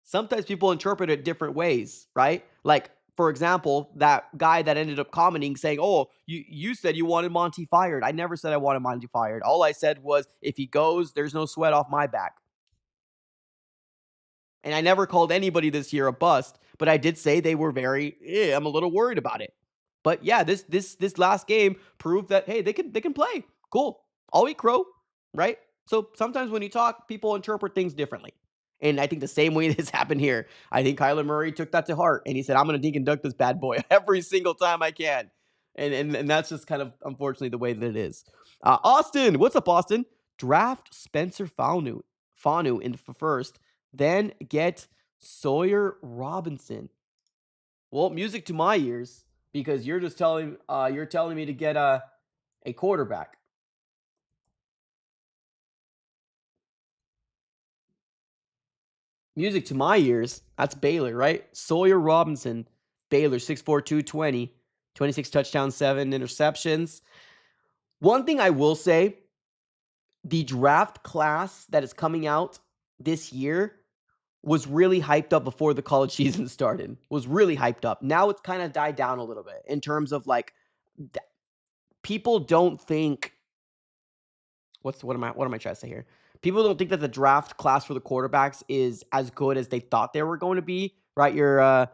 sometimes people interpret it different ways, right? Like, for example, that guy that ended up commenting saying, oh, you said you wanted Monty fired. I never said I wanted Monty fired. All I said was, if he goes, there's no sweat off my back. And I never called anybody this year a bust, but I did say they were I'm a little worried about it. But yeah, this last game proved that, hey, they can play. Cool. I'll eat crow, right? So sometimes when you talk, people interpret things differently. And I think the same way this happened here. I think Kyler Murray took that to heart, and he said, I'm going to dink and dunk this bad boy every single time I can. And that's just kind of, unfortunately, the way that it is. Austin, what's up, Austin? Draft Spencer Fanu in first. Then get Sawyer Robinson. Well, music to my ears, because you're just telling me to get a quarterback. Music to my ears. That's Baylor, right? Sawyer Robinson, Baylor, 6'4", 220, 26 touchdowns, 7 interceptions. One thing I will say, the draft class that is coming out this year was really hyped up before the college season started. Was really hyped up. Now it's kind of died down a little bit in terms of like people don't think what am I trying to say here? People don't think that the draft class for the quarterbacks is as good as they thought they were going to be, right? Your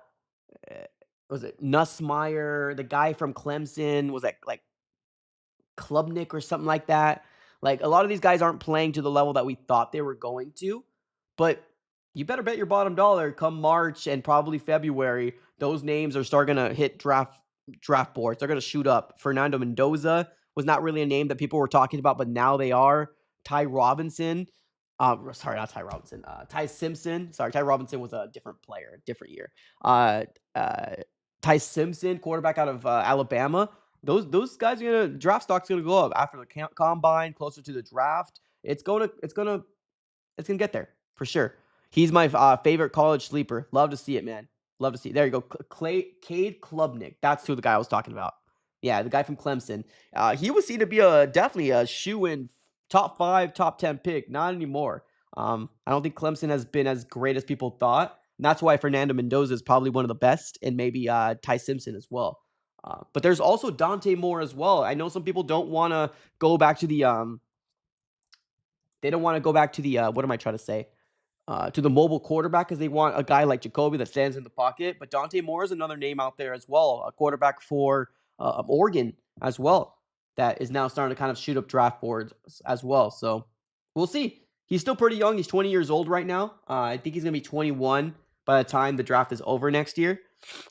was it Nussmeyer, the guy from Clemson, was that like Klubnik or something like that? Like a lot of these guys aren't playing to the level that we thought they were going to, but you better bet your bottom dollar come March and probably February, those names are starting to hit draft boards. They're going to shoot up. Fernando Mendoza was not really a name that people were talking about, but now they are. Ty Robinson. Sorry, not Ty Robinson. Ty Simpson. Sorry, Ty Robinson was a different player, different year. Ty Simpson, quarterback out of Alabama. Those guys are gonna draft stock's gonna go up after the combine, closer to the draft. It's gonna get there for sure. He's my favorite college sleeper. Love to see it, man. Love to see it. There you go. Cade Klubnik. That's who the guy I was talking about. Yeah, the guy from Clemson. He was seen to be definitely a shoe-in top 5, top 10 pick. Not anymore. I don't think Clemson has been as great as people thought. And that's why Fernando Mendoza is probably one of the best, and maybe Ty Simpson as well. But there's also Dante Moore as well. I know some people don't want to go back to the they don't want to go back to the what am I trying to say? To the mobile quarterback because they want a guy like Jacoby that stands in the pocket. But Dante Moore is another name out there as well, a quarterback for Oregon as well that is now starting to kind of shoot up draft boards as well. So we'll see. He's still pretty young. He's 20 years old right now. I think he's going to be 21 by the time the draft is over next year.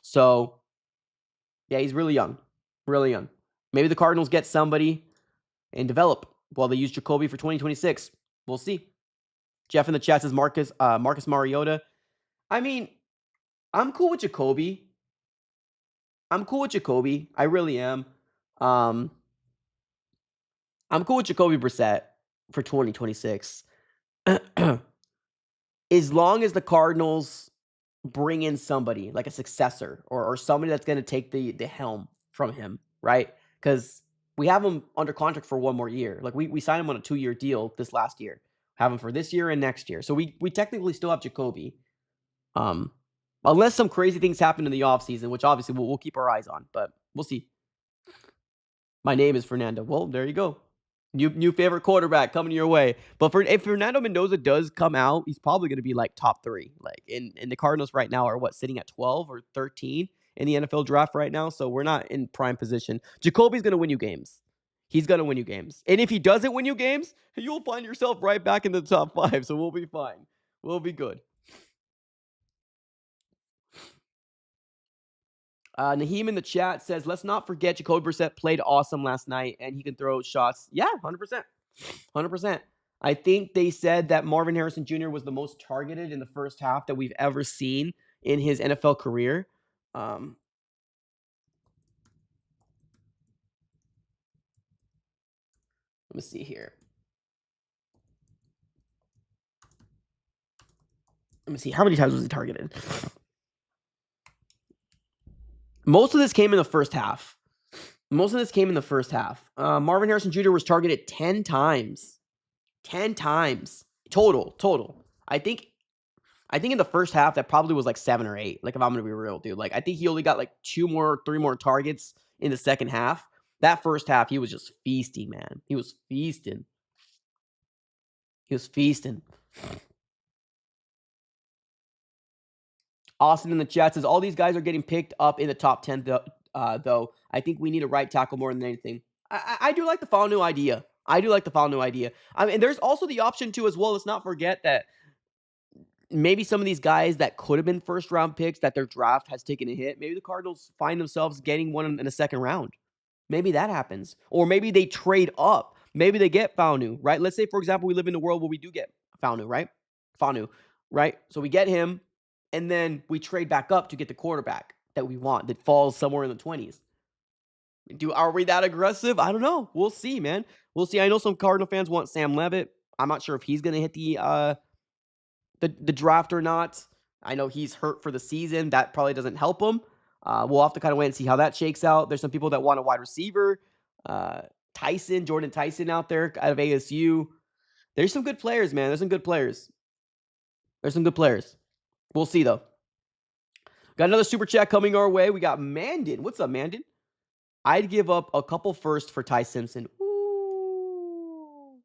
So, yeah, he's really young. Really young. Maybe the Cardinals get somebody and develop while they use Jacoby for 2026. We'll see. Jeff in the chat says Marcus Mariota. I mean, I'm cool with Jacoby. I really am. I'm cool with Jacoby Brissett for 2026. As long as the Cardinals bring in somebody like a successor or somebody that's going to take the helm from him, right? Because we have him under contract for one more year. Like we signed him on a 2-year deal this last year. Have him for this year and next year. So we technically still have Jacoby. Unless some crazy things happen in the offseason, which obviously we'll keep our eyes on, but we'll see. My name is Fernando. Well, there you go. New favorite quarterback coming your way. But if Fernando Mendoza does come out, he's probably going to be like top 3. Like in the Cardinals right now are sitting at 12 or 13 in the NFL draft right now. So we're not in prime position. Jacoby's going to win you games. He's going to win you games. And if he doesn't win you games, you'll find yourself right back in the top 5. So we'll be fine. We'll be good. Naheem in the chat says, let's not forget Jacoby Brissett played awesome last night and he can throw shots. Yeah, 100%. 100%. I think they said that Marvin Harrison Jr. was the most targeted in the first half that we've ever seen in his NFL career. Let me see here. Let me see. How many times was he targeted? Most of this came in the first half. Marvin Harrison Jr. was targeted 10 times. 10 times. Total. I think in the first half, that probably was like 7 or 8. Like, if I'm going to be real, dude. Like, I think he only got like 3 more targets in the second half. That first half, he was just feasting, man. He was feasting. Austin in the chat says, all these guys are getting picked up in the top 10, though. I think we need a right tackle more than anything. I do like the Fanu idea. I mean, there's also the option, too, as well. Let's not forget that maybe some of these guys that could have been first-round picks that their draft has taken a hit, maybe the Cardinals find themselves getting one in the second round. Maybe that happens. Or maybe they trade up. Maybe they get Fanu, right? Let's say, for example, we live in a world where we do get Fanu, right? So we get him. And then we trade back up to get the quarterback that we want that falls somewhere in the 20s. Are we that aggressive? I don't know. We'll see, man. We'll see. I know some Cardinal fans want Sam Levitt. I'm not sure if he's going to hit the draft or not. I know he's hurt for the season. That probably doesn't help him. We'll have to kind of wait and see how that shakes out. There's some people that want a wide receiver. Jordan Tyson out there out of ASU. There's some good players, man. There's some good players. We'll see, though. Got another super chat coming our way. We got Mandon. What's up, Mandon? I'd give up a couple first for Ty Simpson. Ooh.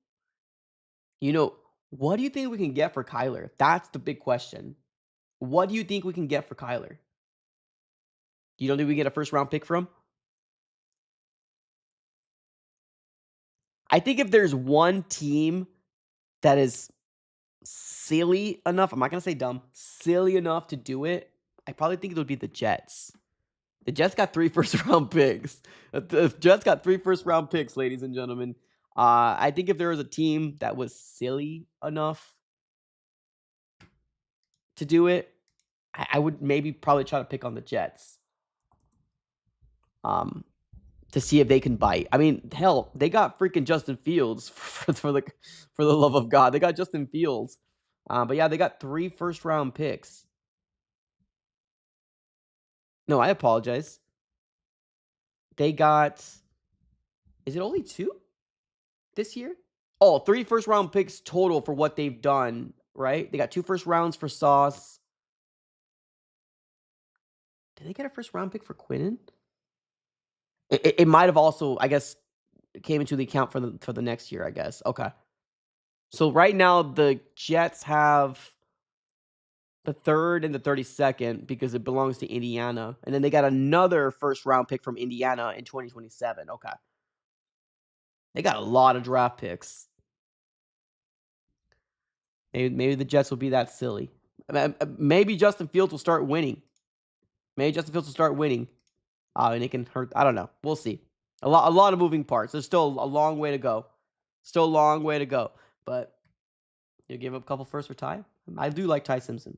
What do you think we can get for Kyler? That's the big question. What do you think we can get for Kyler? You don't think we get a first-round pick for him? I think if there's one team that is silly enough, I'm not going to say dumb, silly enough to do it, I probably think it would be the Jets. The Jets got 3 first-round picks. The Jets got 3 first-round picks, ladies and gentlemen. I think if there was a team that was silly enough to do it, I would maybe probably try to pick on the Jets. To see if they can bite. I mean, hell, they got freaking Justin Fields for the love of God. They got Justin Fields. But yeah, they got 3 first-round picks. No, I apologize. They got, is it only 2 this year? Oh, 3 first-round picks total for what they've done, right? They got 2 first rounds for Sauce. Did they get a first-round pick for Quinnen? It might have also, I guess, came into the account for the next year, I guess. Okay. So right now, the Jets have the 3rd and the 32nd because it belongs to Indiana. And then they got another first-round pick from Indiana in 2027. Okay. They got a lot of draft picks. Maybe the Jets will be that silly. Maybe Justin Fields will start winning. And it can hurt. I don't know. We'll see. A lot of moving parts. There's still a long way to go. But you give up a couple first for Ty. I do like Ty Simpson.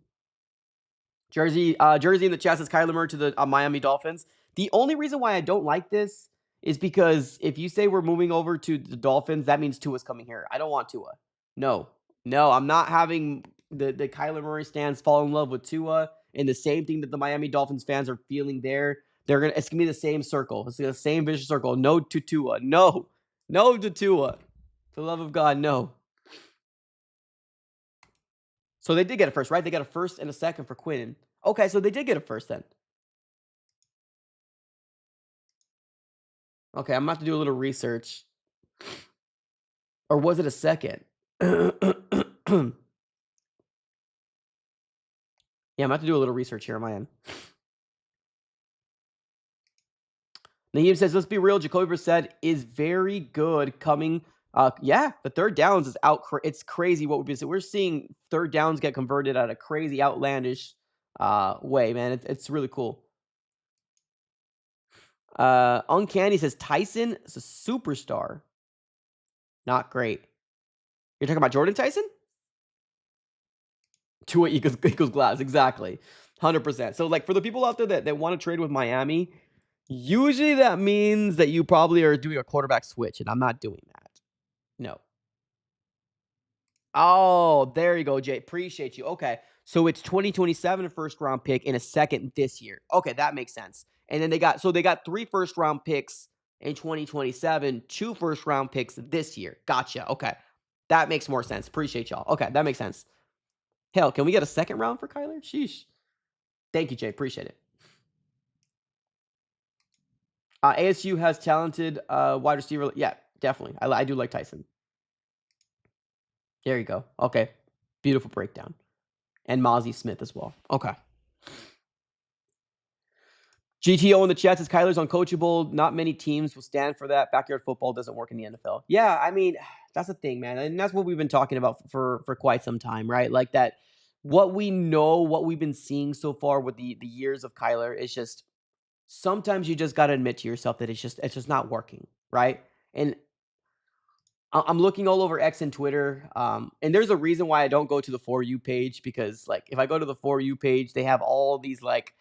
Jersey in the chat says Kyler Murray to the Miami Dolphins. The only reason why I don't like this is because if you say we're moving over to the Dolphins, that means Tua's coming here. I don't want Tua. No, I'm not having the Kyler Murray stands fall in love with Tua. And the same thing that the Miami Dolphins fans are feeling there. It's gonna be the same circle. It's the same vicious circle. No to Tua. No to Tua. For the love of God, no. So they did get a first, right? They got a first and a second for Quinnen. Okay, so they did get a first then. Okay, I'm gonna have to do a little research. Or was it a second? Yeah, I'm gonna have to do a little research here on my end. Naheem says, let's be real. Jacoby Brissett is very good coming. Yeah, the third downs is out. It's crazy what we're seeing. Third downs get converted at a crazy, outlandish way, man. It's really cool. Uncanny says Tyson is a superstar. Not great. You're talking about Jordan Tyson? Tua equals glass. Exactly. 100%. So, like, for the people out there that want to trade with Miami, usually that means that you probably are doing a quarterback switch, and I'm not doing that. No. Oh, there you go, Jay. Appreciate you. Okay. So it's 2027 first round pick and a second this year. Okay, that makes sense. And then they got 3 first round picks in 2027, 2 first round picks this year. Gotcha. Okay. That makes more sense. Appreciate y'all. Okay, that makes sense. Hell, can we get a second round for Kyler? Sheesh. Thank you, Jay. Appreciate it. ASU has talented wide receiver. Yeah, definitely. I do like Tyson. There you go. Okay. Beautiful breakdown. And Mozzie Smith as well. Okay. GTO in the chat says Kyler's uncoachable. Not many teams will stand for that. Backyard football doesn't work in the NFL. Yeah, I mean, that's the thing, man. And that's what we've been talking about for quite some time, right? Like that, what we know, what we've been seeing so far with the years of Kyler is just, sometimes you just got to admit to yourself that it's just not working, right? And I'm looking all over X and Twitter, and there's a reason why I don't go to the For You page, because like if I go to the For You page, they have all these like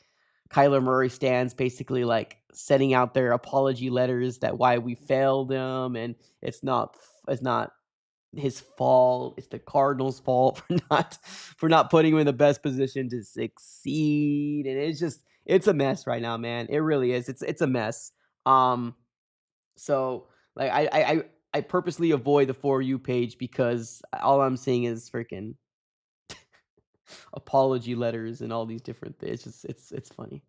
Kyler Murray stands basically like sending out their apology letters that why we failed them, and it's not his fault. It's the Cardinals' fault for not putting him in the best position to succeed. And it's a mess right now, man. It really is. It's a mess. Um, so like I purposely avoid the For You page because all I'm seeing is freaking apology letters and all these different things. It's funny.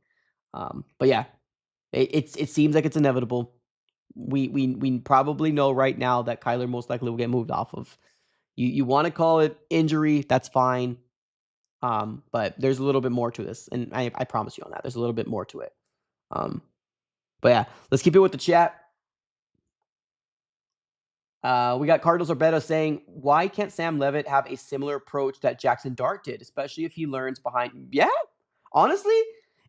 But yeah, it seems like it's inevitable. We probably know right now that Kyler most likely will get moved off of. You want to call it injury, that's fine. But there's a little bit more to this, and I promise you on that. There's a little bit more to it. But yeah, let's keep it with the chat. We got Cardinals Arbeto saying, why can't Sam Levitt have a similar approach that Jackson Dart did, especially if he learns behind? Yeah, honestly,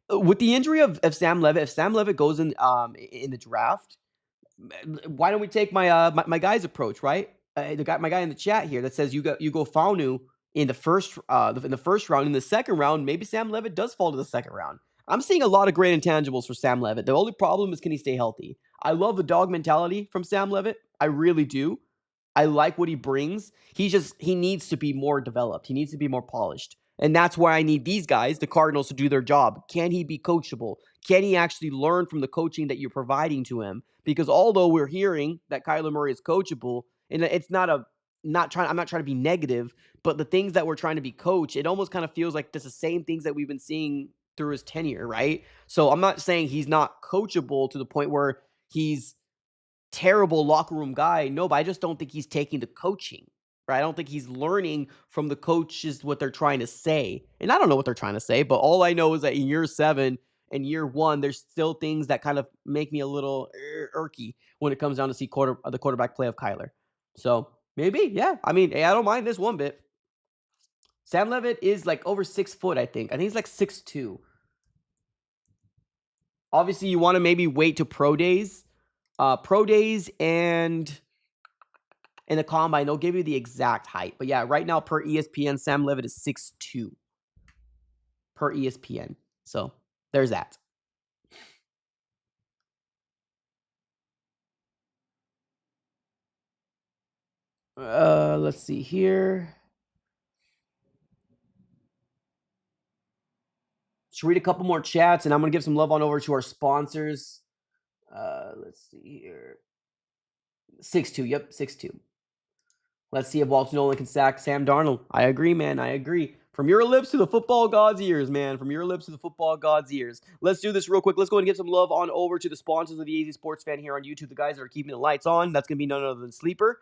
with the injury of Sam Levitt, if Sam Levitt goes in the draft, why don't we take my guy's approach, right? My guy in the chat here that says you go Faunu in the first round. In the second round, maybe Sam Levitt does fall to the second round. I'm seeing a lot of great intangibles for Sam Levitt. The only problem is, can he stay healthy? I love the dog mentality from Sam Levitt. I really do. I like what he brings. He needs to be more developed. He needs to be more polished. And that's why I need these guys, the Cardinals, to do their job. Can he be coachable? Can he actually learn from the coaching that you're providing to him? Because although we're hearing that Kyler Murray is coachable, and it's I'm not trying to be negative, but the things that we're trying to be coach, it almost kind of feels like it's the same things that we've been seeing through his tenure, right? So I'm not saying he's not coachable to the point where he's terrible locker room guy. No, but I just don't think he's taking the coaching, right? I don't think he's learning from the coaches what they're trying to say. And I don't know what they're trying to say, but all I know is that in year 7 and year 1, there's still things that kind of make me a little irky when it comes down to see the quarterback play of Kyler. So maybe, yeah. I mean, hey, I don't mind this one bit. Sam Levitt is like over 6 foot, I think. I think he's like 6'2". Obviously, you want to maybe wait to pro days. And in the combine, they'll give you the exact height. But yeah, right now per ESPN, Sam Levitt is 6'2" per ESPN. So there's that. Let's see here. Let's read a couple more chats, and I'm going to give some love on over to our sponsors. Let's see here. 6'2", yep, 6'2". Let's see if Walter Nolan can sack Sam Darnold. I agree, man. I agree. From your lips to the football god's ears, man. From your lips to the football god's ears. Let's do this real quick. Let's go and give some love on over to the sponsors of the AZ Sports Fan here on YouTube, the guys that are keeping the lights on. That's going to be none other than Sleeper.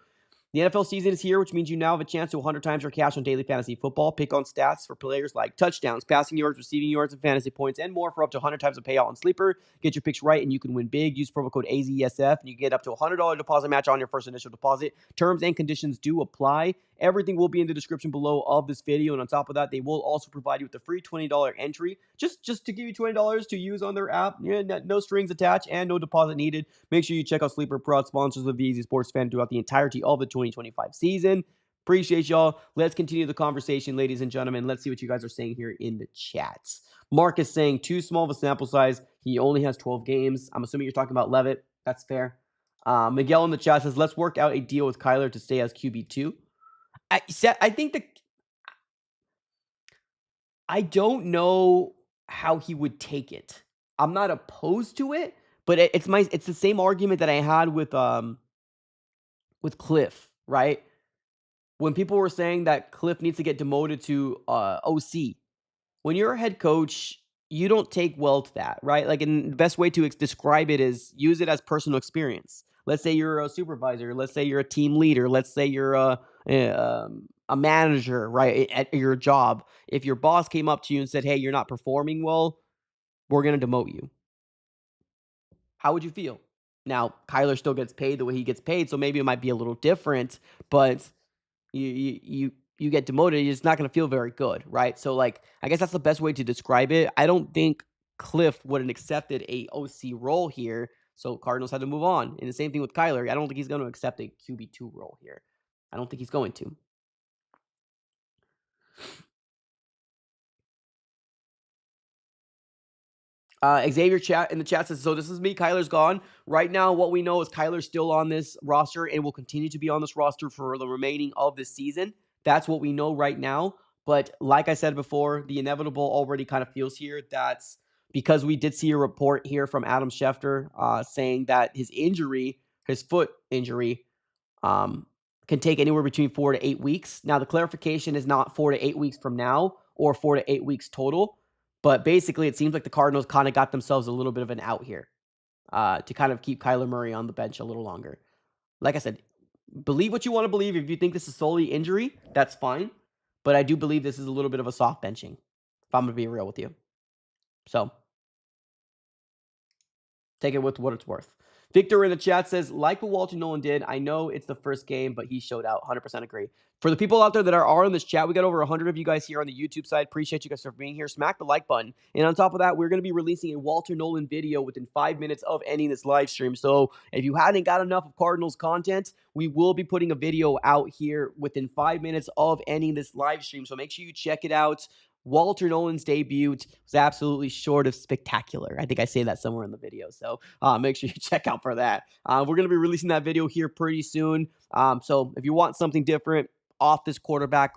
The NFL season is here, which means you now have a chance to 100 times your cash on daily fantasy football. Pick on stats for players like touchdowns, passing yards, receiving yards, and fantasy points, and more for up to 100 times a payout on Sleeper. Get your picks right, and you can win big. Use promo code AZSF, and you get up to a $100 deposit match on your first initial deposit. Terms and conditions do apply. Everything will be in the description below of this video, and on top of that, they will also provide you with a free $20 entry, just to give you $20 to use on their app. Yeah, no strings attached and no deposit needed. Make sure you check out Sleeper, proud sponsors of the Easy Sports Fan throughout the entirety of the 2025 season. Appreciate y'all. Let's continue the conversation, ladies and gentlemen. Let's see what you guys are saying here in the chats. Mark is saying too small of a sample size. He only has 12 games. I'm assuming you're talking about Levitt. That's fair. Miguel in the chat says, let's work out a deal with Kyler to stay as QB2. I think I don't know how he would take it. I'm not opposed to it, but it's the same argument that I had with Cliff, right? When people were saying that Cliff needs to get demoted to OC. When you're a head coach, you don't take well to that, right? Like, and the best way to describe it is use it as personal experience. Let's say you're a supervisor. Let's say you're a team leader. Let's say you're a manager, right, at your job. If your boss came up to you and said, hey, you're not performing well, we're going to demote you. How would you feel? Now, Kyler still gets paid the way he gets paid, so maybe it might be a little different, but you get demoted, it's not going to feel very good, right? So, like, I guess that's the best way to describe it. I don't think Cliff would have accepted a OC role here, so Cardinals had to move on. And the same thing with Kyler. I don't think he's going to accept a QB2 role here. I don't think he's going to. Xavier chat in the chat says, so this is me. Kyler's gone. Right now, what we know is Kyler's still on this roster and will continue to be on this roster for the remaining of this season. That's what we know right now. But like I said before, the inevitable already kind of feels here. That's because we did see a report here from Adam Schefter saying that his injury, his foot injury, can take anywhere between 4 to 8 weeks. Now, the clarification is not 4 to 8 weeks from now or 4 to 8 weeks total. But basically, it seems like the Cardinals kind of got themselves a little bit of an out here to kind of keep Kyler Murray on the bench a little longer. Like I said, believe what you want to believe. If you think this is solely injury, that's fine. But I do believe this is a little bit of a soft benching, if I'm going to be real with you. So, take it with what it's worth. Victor in the chat says, like what Walter Nolan did, I know it's the first game, but he showed out. 100% agree. For the people out there that are in this chat, we got over 100 of you guys here on the YouTube side. Appreciate you guys for being here. Smack the like button. And on top of that, we're going to be releasing a Walter Nolan video within 5 minutes of ending this live stream. So if you hadn't got enough of Cardinals content, we will be putting a video out here within 5 minutes of ending this live stream. So make sure you check it out. Walter Nolan's debut was absolutely short of spectacular. I think I say that somewhere in the video. So make sure you check out for that. We're going to be releasing that video here pretty soon. So if you want something different off this quarterback,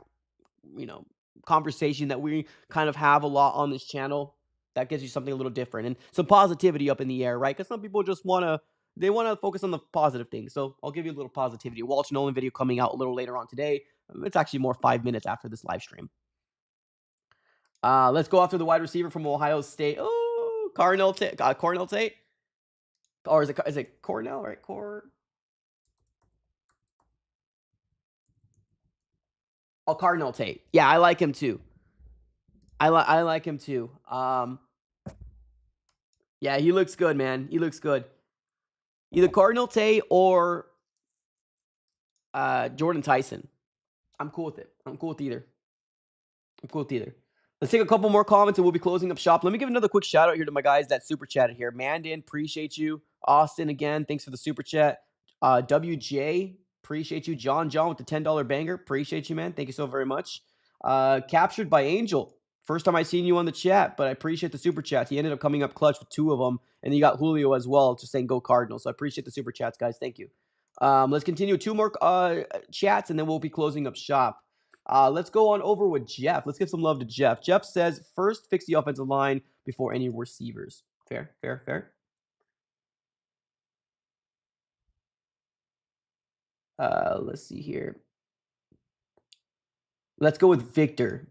conversation that we kind of have a lot on this channel, that gives you something a little different and some positivity up in the air, right? Because some people just want to focus on the positive things. So I'll give you a little positivity. Walter Nolan video coming out a little later on today. It's actually more 5 minutes after this live stream. Let's go after the wide receiver from Ohio State. Oh, Cornell Tate. Or is it Cornell, right? Cardinal Tate. Yeah, I like him too. I like him too. Yeah, he looks good, man. He looks good. Either Cardinal Tate or Jordan Tyson. I'm cool with it. I'm cool with either. Let's take a couple more comments and we'll be closing up shop. Let me give another quick shout out here to my guys that super chatted here. Mandan, appreciate you. Austin, again, thanks for the super chat. WJ, appreciate you. John with the $10 banger. Appreciate you, man. Thank you so very much. Captured by Angel. First time I seen you on the chat, but I appreciate the super chats. He ended up coming up clutch with 2 of them. And then you got Julio as well, just saying go Cardinals. So I appreciate the super chats, guys. Thank you. Let's continue 2 more chats and then we'll be closing up shop. Let's go on over with Jeff. Let's give some love to Jeff. Jeff says, first fix the offensive line before any receivers. Fair. Let's see here. Let's go with Victor.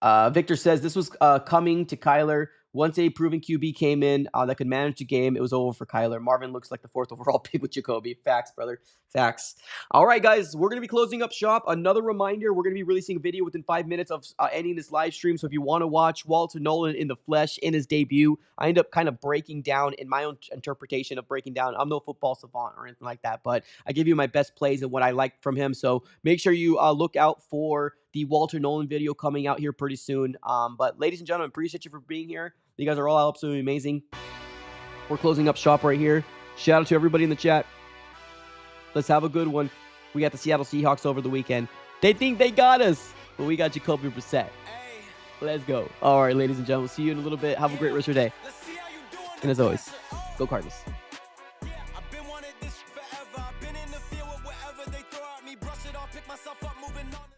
Victor says, this was coming to Kyler. Once a proven QB came in that could manage the game, it was over for Kyler. Marvin looks like the 4th overall pick with Jacoby. Facts, brother. Facts. All right, guys, we're going to be closing up shop. Another reminder, we're going to be releasing a video within 5 minutes of ending this live stream. So if you want to watch Walter Nolan in the flesh in his debut, I end up kind of breaking down in my own interpretation of breaking down. I'm no football savant or anything like that, but I give you my best plays and what I like from him. So make sure you look out for the Walter Nolan video coming out here pretty soon. But ladies and gentlemen, appreciate you for being here. You guys are all absolutely amazing. We're closing up shop right here. Shout out to everybody in the chat. Let's have a good one. We got the Seattle Seahawks over the weekend. They think they got us, but we got Jacoby Brissett. Let's go. All right, ladies and gentlemen, see you in a little bit. Have a great rest of your day. And as always, go Cardinals. I've been wanting this forever. I've been in the field with whatever they throw at me. Brush it off, pick myself up, moving on.